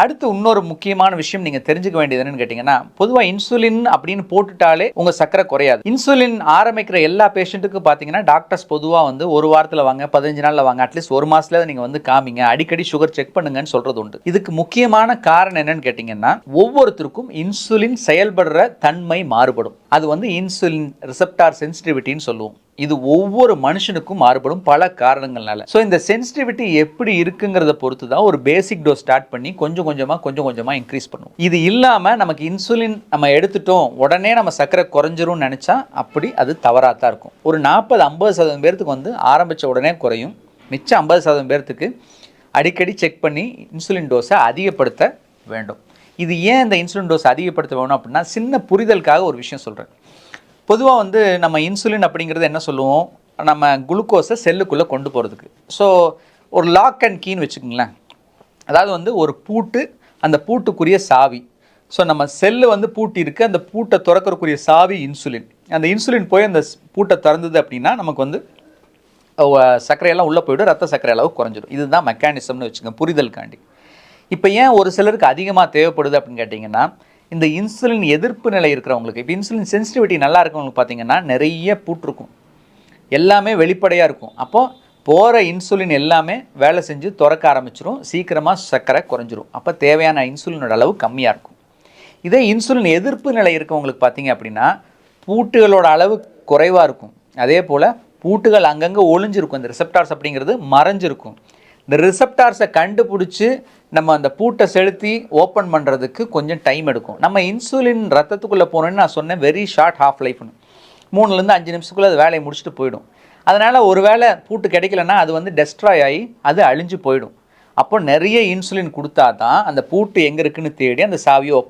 அடுத்து இன்னொரு முக்கியமான விஷயம் நீங்க தெரிஞ்சுக்க வேண்டியது என்னன்னு கேட்டீங்கன்னா, பொதுவா இன்சுலின் அப்படின்னு போட்டுட்டாலே உங்க சர்க்கரை குறையாது. இன்சுலின் ஆரம்பிக்கிற எல்லா பேஷண்ட்டுக்கும் பார்த்தீங்கன்னா, டாக்டர்ஸ் பொதுவா வந்து 1 வாரத்துல வாங்க, 15 நாள்ல வாங்க, அட்லீஸ்ட் 1 மாசத்துல நீங்க வந்து காமிங்க, அடிக்கடி சுகர் செக் பண்ணுங்கன்னு சொல்றது உண்டு. இதுக்கு முக்கியமான காரணம் என்னன்னு கேட்டீங்கன்னா, ஒவ்வொருத்தருக்கும் இன்சுலின் செயல்படுற தன்மை மாறுபடும். அது வந்து இன்சுலின் ரிசெப்டார் சென்சிட்டிவிட்டின்னு சொல்லுவோம். இது ஒவ்வொரு மனுஷனுக்கும் மாறுபடும் பல காரணங்கள்னால. ஸோ இந்த சென்சிட்டிவிட்டி எப்படி இருக்குங்கிறத பொறுத்து தான் ஒரு பேசிக் டோஸ் ஸ்டார்ட் பண்ணி கொஞ்சம் கொஞ்சமா இன்க்ரீஸ் பண்ணுவோம். இது இல்லாமல் நமக்கு இன்சுலின் நம்ம எடுத்துட்டோம் உடனே நம்ம சர்க்கரை குறைஞ்சிரும்னு நினச்சா அப்படி அது தவறாக தான் இருக்கும். ஒரு 40-50% பேர்த்துக்கு வந்து ஆரம்பித்த உடனே குறையும். மிச்சம் 50% பேர்த்துக்கு அடிக்கடி செக் பண்ணி இன்சுலின் டோஸை அதிகப்படுத்த வேண்டும். இது ஏன் இந்த இன்சுலின் டோஸ் அதிகப்படுத்த வேணும் அப்படின்னா, சின்ன புரிதலுக்காக ஒரு விஷயம் சொல்கிறேன். பொதுவாக வந்து நம்ம இன்சுலின் அப்படிங்கிறது என்ன சொல்லுவோம், நம்ம குளுக்கோஸை செல்லுக்குள்ளே கொண்டு போகிறதுக்கு. ஸோ ஒரு லாக் அண்ட் கீன்னு வச்சுக்கோங்களேன். அதாவது வந்து ஒரு பூட்டு, அந்த பூட்டுக்குரிய சாவி. ஸோ நம்ம செல்லு வந்து பூட்டி இருக்குது, அந்த பூட்டை திறக்கறக்குரிய சாவி இன்சுலின். அந்த இன்சுலின் போய் அந்த பூட்டை திறந்தது அப்படின்னா நமக்கு வந்து சர்க்கரையெல்லாம் உள்ளே போய்டும், ரத்த சர்க்கரை அளவு குறைஞ்சிடும். இதுதான் மெக்கானிசம்னு வச்சுக்கோங்க புரிதலுக்காண்டி. இப்போ ஏன் ஒரு சிலருக்கு அதிகமாக தேவைப்படுது அப்படின்னு கேட்டிங்கன்னா, இந்த இன்சுலின் எதிர்ப்பு நிலை இருக்கிறவங்களுக்கு, இப்போ இன்சுலின் சென்சிட்டிவிட்டி நல்லா இருக்கவங்களுக்கு பார்த்தீங்கன்னா நிறைய பூட்டு இருக்கும், எல்லாமே வெளிப்படையாக இருக்கும். அப்போது போகிற இன்சுலின் எல்லாமே வேலை செஞ்சு திறக்க ஆரம்பிச்சிடும், சீக்கிரமாக சர்க்கரை குறைஞ்சிரும். அப்போ தேவையான இன்சுலினோட அளவு கம்மியாக இருக்கும். இதே இன்சுலின் எதிர்ப்பு நிலை இருக்கவங்களுக்கு பார்த்தீங்க அப்படின்னா பூட்டுகளோட அளவு குறைவாக இருக்கும். அதே போல் பூட்டுகள் அங்கங்கே ஒளிஞ்சிருக்கும், இந்த ரிசெப்டார்ஸ் அப்படிங்கிறது மறைஞ்சிருக்கும். இந்த ரிசெப்டார்ஸை கண்டுபிடிச்சி நம்ம அந்த பூட்டை செலுத்தி ஓப்பன் பண்ணுறதுக்கு கொஞ்சம் டைம் எடுக்கும். நம்ம இன்சுலின் ரத்தத்துக்குள்ளே போனோன்னு நான் சொன்னேன் வெரி ஷார்ட் ஹாஃப் லைஃப்னு, 3-5 நிமிஷத்துக்குள்ளே அது வேலையை முடிச்சுட்டு போயிடும். அதனால் ஒரு வேளை பூட்டு கிடைக்கலன்னா அது வந்து டெஸ்ட்ராய் ஆகி அது அழிஞ்சு போயிடும். அப்போ நிறைய இன்சுலின் கொடுத்தா தான் அந்த பூட்டு எங்கே இருக்குன்னு தேடி அந்த சாவியை ஓப்பன்